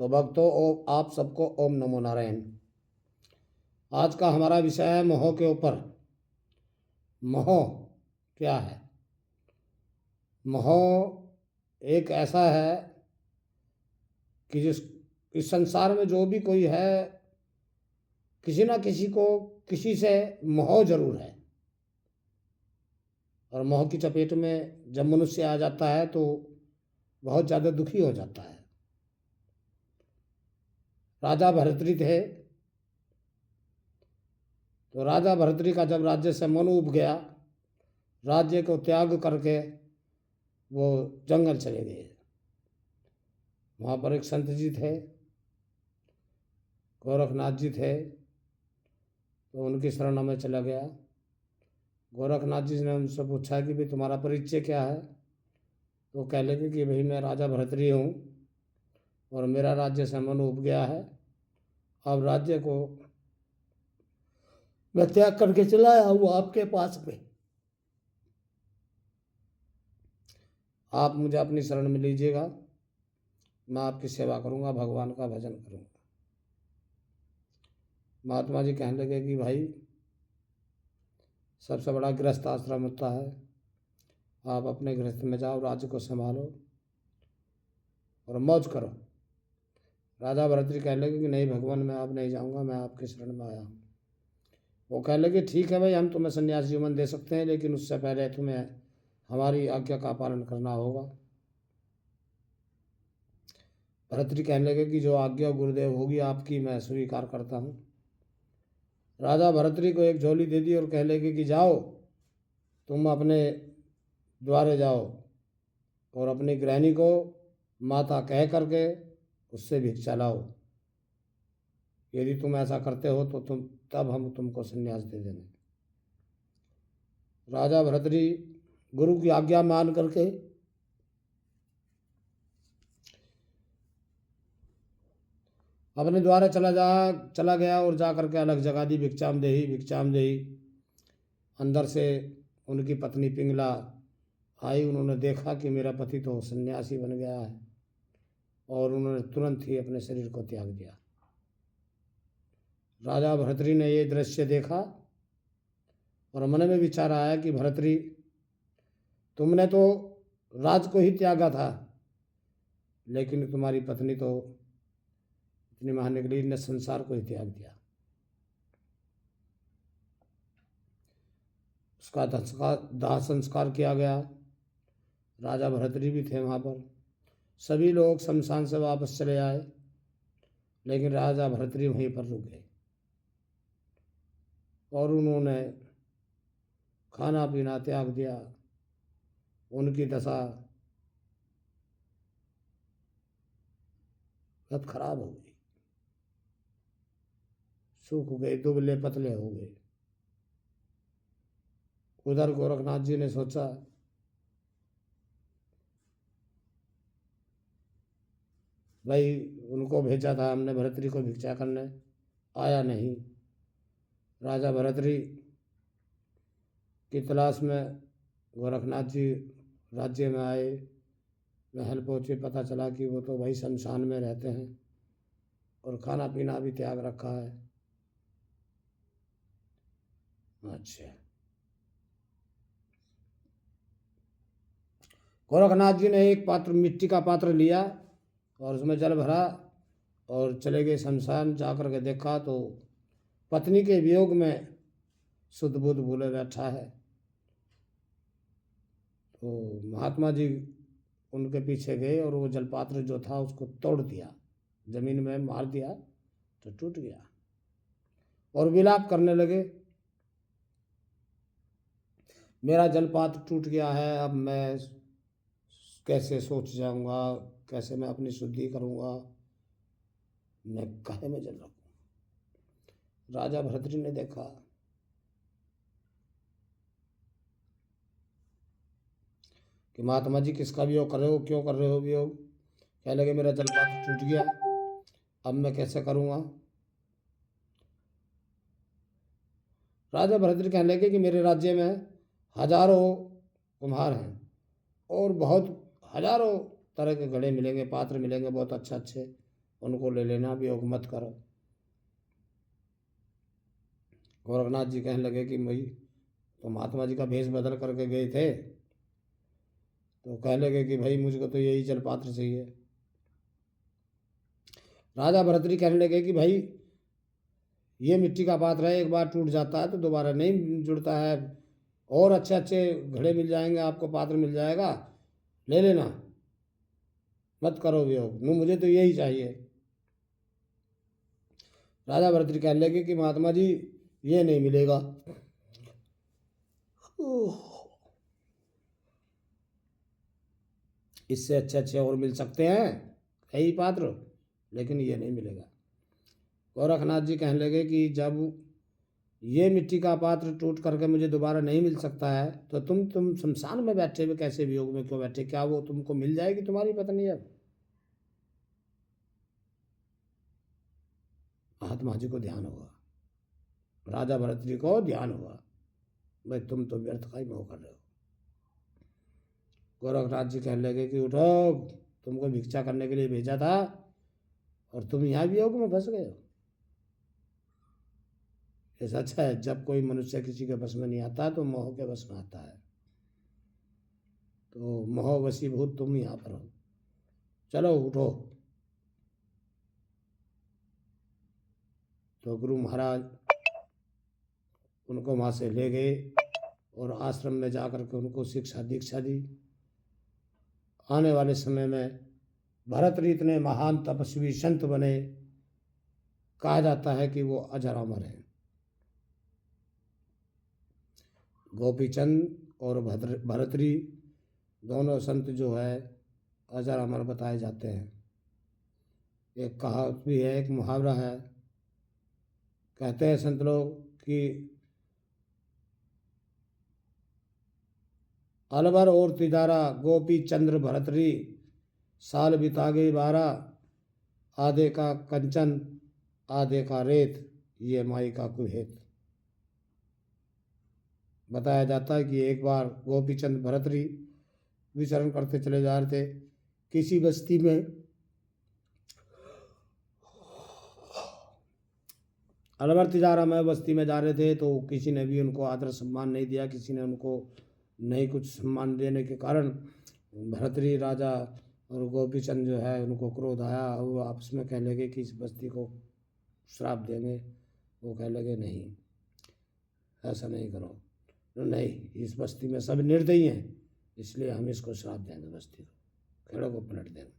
तो भक्तों, आप सबको ओम नमो नारायण। आज का हमारा विषय है मोह के ऊपर। मोह क्या है? मोह एक ऐसा है कि इस संसार में जो भी कोई है, किसी ना किसी को किसी से मोह जरूर है। और मोह की चपेट में जब मनुष्य आ जाता है तो बहुत ज़्यादा दुखी हो जाता है। राजा भरतरी थे, तो राजा भरतरी का जब राज्य से मन उब गया, राज्य को त्याग करके वो जंगल चले गए। वहाँ पर एक संत जी थे, गोरखनाथ जी थे, तो उनकी शरण में चला गया। गोरखनाथ जी ने उनसे पूछा कि भाई तुम्हारा परिचय क्या है? तो कह लगे कि भाई मैं राजा भरतरी हूँ और मेरा राज्य से मन उब गया है। अब राज्य को मैं त्याग करके चला आया हूँ आपके पास में। आप मुझे अपनी शरण में लीजिएगा, मैं आपकी सेवा करूँगा, भगवान का भजन करूँगा। महात्मा जी कहने लगे कि भाई सबसे बड़ा गृहस्थ आश्रम होता है, आप अपने गृहस्थ में जाओ, राज्य को संभालो और मौज करो। राजा भरतरी कहने लगे कि नहीं भगवान, मैं अब नहीं जाऊँगा, मैं आपके शरण में आया हूँ। वो कहने लगे ठीक है भाई, हम तुम्हें संन्यास जीवन दे सकते हैं, लेकिन उससे पहले तुम्हें हमारी आज्ञा का पालन करना होगा। भरतरी कहने लगे कि जो आज्ञा गुरुदेव होगी आपकी, मैं स्वीकार करता हूँ। राजा भरतरी को एक झोली दे दी और कह लगे कि जाओ, तुम अपने द्वारे जाओ और अपनी गृहिणी को माता कह करके उससे भिक्षा लाओ। यदि तुम ऐसा करते हो तो तब हम तुमको संन्यास दे देंगे। राजा भरतरी गुरु की आज्ञा मान करके अपने द्वारे चला गया और जा करके अलग जगह दी, भिक्षाम देही भिक्षाम देही। अंदर से उनकी पत्नी पिंगला आई, उन्होंने देखा कि मेरा पति तो सन्यासी बन गया है, और उन्होंने तुरंत ही अपने शरीर को त्याग दिया। राजा भरतरी ने ये दृश्य देखा और मन में विचार आया कि भरतरी, तुमने तो राज को ही त्यागा था, लेकिन तुम्हारी पत्नी तो इतनी महानिगली ने संसार को ही त्याग दिया। उसका दाह संस्कार किया गया। राजा भरतरी भी थे वहाँ पर। सभी लोग शमशान से वापस चले आए, लेकिन राजा भरतरी वहीं पर रुक गए और उन्होंने खाना पीना त्याग दिया। उनकी दशा बहुत खराब हो गई, सूख गए, दुबले पतले हो गए। उधर गोरखनाथ जी ने सोचा भाई, उनको भेजा था हमने भरतरी को भिक्षा करने, आया नहीं। राजा भरतरी की तलाश में गोरखनाथ जी राज्य में आए, महल पहुँचे, पता चला कि वो तो भाई शमशान में रहते हैं और खाना पीना भी त्याग रखा है। अच्छा, गोरखनाथ जी ने एक पात्र, मिट्टी का पात्र लिया और उसमें जल भरा और चले गए शमशान। जाकर के देखा तो पत्नी के वियोग में शुद्ध बुद्ध भूले बैठा है। तो महात्मा जी उनके पीछे गए और वो जलपात्र जो था उसको तोड़ दिया, जमीन में मार दिया तो टूट गया, और विलाप करने लगे, मेरा जलपात्र टूट गया है, अब मैं कैसे सोच जाऊंगा, कैसे मैं अपनी शुद्धि करूंगा, मैं काहे में जल रखूं। राजा भरतरी ने देखा कि महात्मा जी किसका वियोग कर रहे हो, क्यों कर रहे हो वियोग? कह लगे मेरा जलपात्र टूट गया, अब मैं कैसे करूँगा। राजा भरतरी कहने लगे कि मेरे राज्य में हजारों कुम्हार हैं और बहुत हजारों तरह के घड़े मिलेंगे, पात्र मिलेंगे बहुत अच्छे अच्छे, उनको ले लेना, वियोग मत करो। गोरखनाथ जी कहने लगे कि भाई तो महात्मा जी का भेष बदल करके गए थे, तो कहने लगे कि भाई मुझको तो यही जल पात्र चाहिए। राजा भरतरी कहने लगे कि भाई ये मिट्टी का पात्र है, एक बार टूट जाता है तो दोबारा नहीं जुड़ता है, और अच्छे अच्छे घड़े मिल जाएंगे आपको, पात्र मिल जाएगा, ले लेना, मत करो वियोग, मुझे तो यही चाहिए। राजा भरतरी कहने लगे कि महात्मा जी ये नहीं मिलेगा, इससे अच्छे अच्छे और मिल सकते हैं कई पात्र, लेकिन ये नहीं मिलेगा। गोरखनाथ जी कहने लगे कि जब ये मिट्टी का पात्र टूट करके मुझे दोबारा नहीं मिल सकता है, तो तुम शमशान में बैठे हुए कैसे वियोग में क्यों बैठे? क्या वो तुमको मिल जाएगी तुम्हारी पत्नी? अब महात्मा जी को ध्यान हुआ, राजा भरत जी को ध्यान हुआ, भाई तुम तो व्यर्थ का ही मोह कर रहे हो। गोरखनाथ जी कहने लगे कि उठो, तुमको भिक्षा करने के लिए भेजा था और तुम यहाँ वियोग में फंस गए हो। ये सच है, जब कोई मनुष्य किसी के बस में नहीं आता तो मोह के बस में आता है। तो मोह वशीभूत तुम यहाँ पर हो, चलो उठो। तो गुरु महाराज उनको वहाँ से ले गए और आश्रम में जाकर के उनको शिक्षा दीक्षा दी। आने वाले समय में भरतरी इतने महान तपस्वी संत बने, कहा जाता है कि वो अजर अमर हैं। गोपीचंद और भरतरी दोनों संत जो है अजर अमर बताए जाते हैं। एक कहावत भी है, एक मुहावरा है, कहते हैं संत लोग कि अलवर और तिदारा गोपी चंद्र भरतरी, साल बितागे 12, आधे का कंचन आधे का रेत, ये माई का कुहेत। बताया जाता है कि एक बार गोपीचंद भरतरी विचरण करते चले जा रहे थे किसी बस्ती में। अलवर तिजारा में बस्ती में जा रहे थे, तो किसी ने भी उनको आदर सम्मान नहीं दिया, किसी ने उनको नहीं कुछ सम्मान देने के कारण भरतरी राजा और गोपीचंद जो है उनको क्रोध आया, वो आपस में कहने लगे कि इस बस्ती को श्राप देंगे। वो कहने लगे नहीं, ऐसा नहीं करो, नहीं, इस बस्ती में सब निर्दयी हैं, इसलिए हम इसको श्राप देंगे, बस्ती को, खेड़ों को पलट देंगे।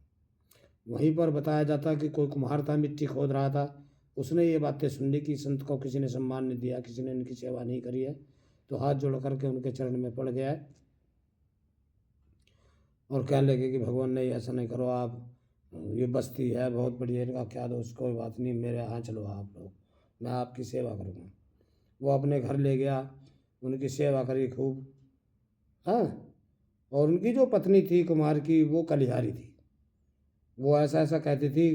वहीं पर बताया जाता कि कोई कुम्हार था, मिट्टी खोद रहा था, उसने ये बातें सुन ली कि संत को किसी ने सम्मान नहीं दिया, किसी ने इनकी सेवा नहीं करी है, तो हाथ जोड़ करके उनके चरण में पड़ गया है और कहने लगे कि भगवान नहीं, ऐसा नहीं करो, आप, ये बस्ती है बहुत बढ़िया, इनका क्या दोष, कोई बात नहीं, मेरे यहाँ चलो आप लोग, मैं आपकी सेवा करूँगा। वो अपने घर ले गया, उनकी सेवा करी खूब। हाँ, और उनकी जो पत्नी थी कुमार की, वो कलिहारी थी। वो ऐसा ऐसा कहती थी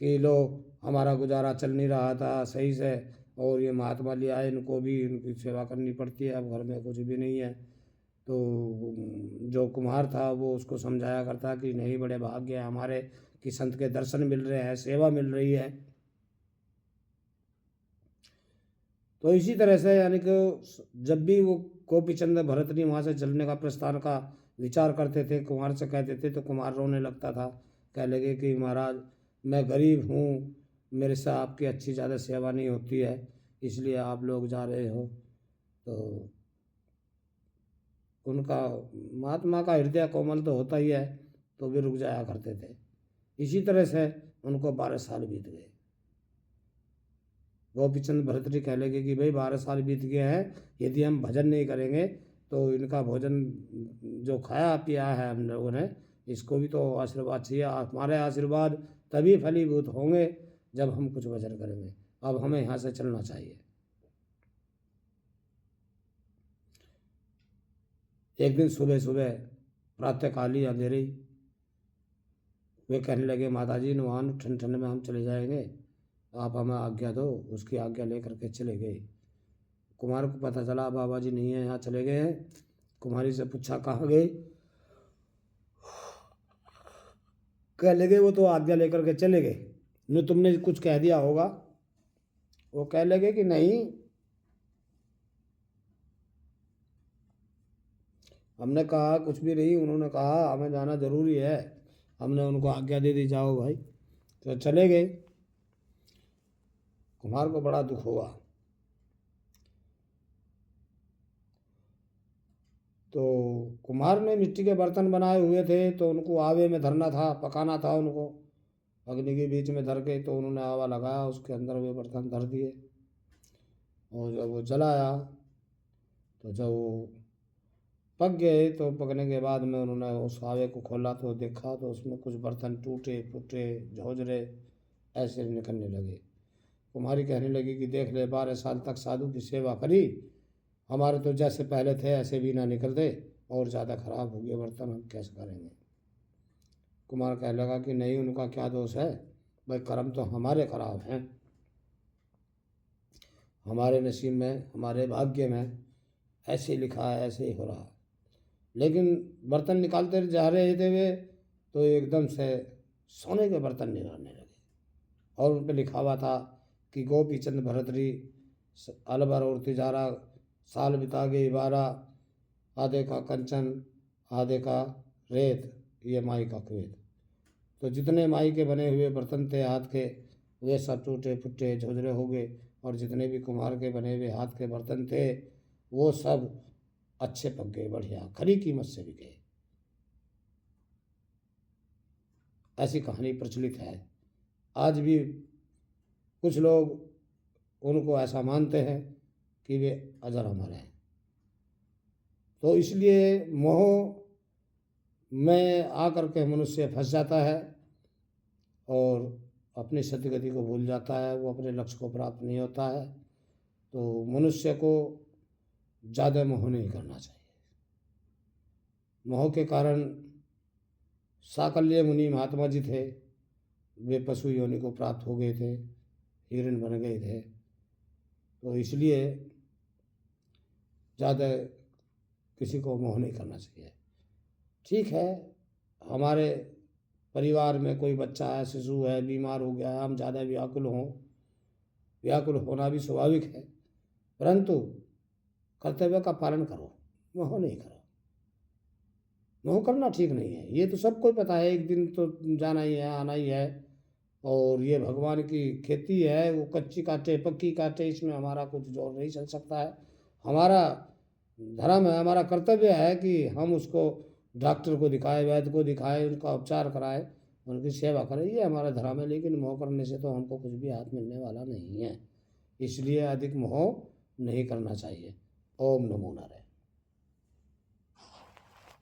कि लो, हमारा गुजारा चल नहीं रहा था सही से, और ये महात्मा ले आए, इनको भी इनकी सेवा करनी पड़ती है, अब घर में कुछ भी नहीं है। तो जो कुम्हार था वो उसको समझाया करता कि नहीं, बड़े भाग्य है हमारे कि संत के दर्शन मिल रहे हैं, सेवा मिल रही है। तो इसी तरह से यानी कि जब भी वो गोपीचंद भरतरी वहाँ से चलने का प्रस्थान का विचार करते थे, कुमार से कहते थे, तो कुमार रोने लगता था, कह लगे कि महाराज मैं गरीब हूँ, मेरे से आपकी अच्छी ज़्यादा सेवा नहीं होती है, इसलिए आप लोग जा रहे हो। तो उनका, महात्मा का हृदय कोमल तो होता ही है, तो वे रुक जाया करते थे। इसी तरह से उनको 12 साल बीत गए। गोपीचंद भरतरी कह लगे कि भाई 12 साल बीत गए हैं, यदि हम भजन नहीं करेंगे तो इनका भोजन जो खाया पिया है हम लोगों ने, इसको भी तो आशीर्वाद चाहिए, हमारे आशीर्वाद तभी फलीभूत होंगे जब हम कुछ भजन करेंगे, अब हमें यहाँ से चलना चाहिए। एक दिन सुबह सुबह प्रातःकाली अंधेरी, वे कहने लगे माता जी नवान, ठंड ठंड में हम चले जाएंगे, आप हमें आज्ञा दो। उसकी आज्ञा लेकर के चले गए। कुमार को पता चला बाबा जी नहीं है, यहाँ चले गए हैं। कुमारी से पूछा कहाँ गए, कह लगे वो तो आज्ञा लेकर के चले गए, न तुमने कुछ कह दिया होगा। वो कह लगे कि नहीं, हमने कहा कुछ भी नहीं। उन्होंने कहा हमें जाना ज़रूरी है। हमने उनको आज्ञा दे दी, जाओ भाई। तो चले गए। कुम्हार को बड़ा दुख हुआ। तो कुम्हार ने मिट्टी के बर्तन बनाए हुए थे, तो उनको आवे में धरना था, पकाना था उनको। अग्नि के बीच में धर के तो उन्होंने आवा लगाया, उसके अंदर वे बर्तन धर दिए। और जब वो जलाया तो जब वो पक गए, तो पकने के बाद में उन्होंने उस आवे को खोला तो देखा तो उसमें कुछ बर्तन टूटे फूटे झोझरे ऐसे निकलने लगे। कुम्हारी कहने लगी कि देख ले, 12 साल तक साधु की सेवा करी, हमारे तो जैसे पहले थे ऐसे भी ना निकलते, और ज़्यादा खराब हो गए बर्तन, हम कैसे करेंगे। कुम्हार कहने लगा कि नहीं, उनका क्या दोष है भाई, कर्म तो हमारे खराब हैं, हमारे नसीब में, हमारे भाग्य में ऐसे लिखा है, ऐसे ही हो रहा है। लेकिन बर्तन निकालते जा रहे थे वे, तो एकदम से सोने के बर्तन निकालने लगे, और उन पर लिखा हुआ था कि गोपी चंद भरतरी अलबर और तिजारा, साल बिता गई 12, आधे का कंचन आधे का रेत, ये माई का कुएत। तो जितने माई के बने हुए बर्तन थे हाथ के, वे सब टूटे फुटे झुझरे हो गए, और जितने भी कुम्हार के बने हुए हाथ के बर्तन थे वो सब अच्छे पक गए, बढ़िया, खरी कीमत से बिके। ऐसी कहानी प्रचलित है। आज भी कुछ लोग उनको ऐसा मानते हैं कि वे अजर अमर हैं। तो इसलिए मोह में आकर के मनुष्य फंस जाता है और अपनी सद्गति को भूल जाता है, वो अपने लक्ष्य को प्राप्त नहीं होता है। तो मनुष्य को ज़्यादा मोह नहीं करना चाहिए। मोह के कारण साकल्य मुनि महात्मा जी थे, वे पशु योनि को प्राप्त हो गए थे, हिरण बन गए थे। तो इसलिए ज़्यादा किसी को मोह नहीं करना चाहिए। ठीक है, हमारे परिवार में कोई बच्चा है, शिशु है, बीमार हो गया है, हम ज़्यादा व्याकुल हों, व्याकुल होना भी स्वाभाविक है, परंतु कर्तव्य का पालन करो, मोह नहीं करो। मोह करना ठीक नहीं है, ये तो सबको ही पता है, एक दिन तो जाना ही है, आना ही है, और ये भगवान की खेती है, वो कच्ची काटे पक्की काटे, इसमें हमारा कुछ जोर नहीं चल सकता है। हमारा धर्म है, हमारा कर्तव्य है कि हम उसको डॉक्टर को दिखाएं, वैद्य को दिखाएं, उनका उपचार कराएं, उनकी सेवा करें, ये हमारा धर्म है। लेकिन मोह करने से तो हमको कुछ भी हाथ मिलने वाला नहीं है, इसलिए अधिक मोह नहीं करना चाहिए। ओम नमो नारायण।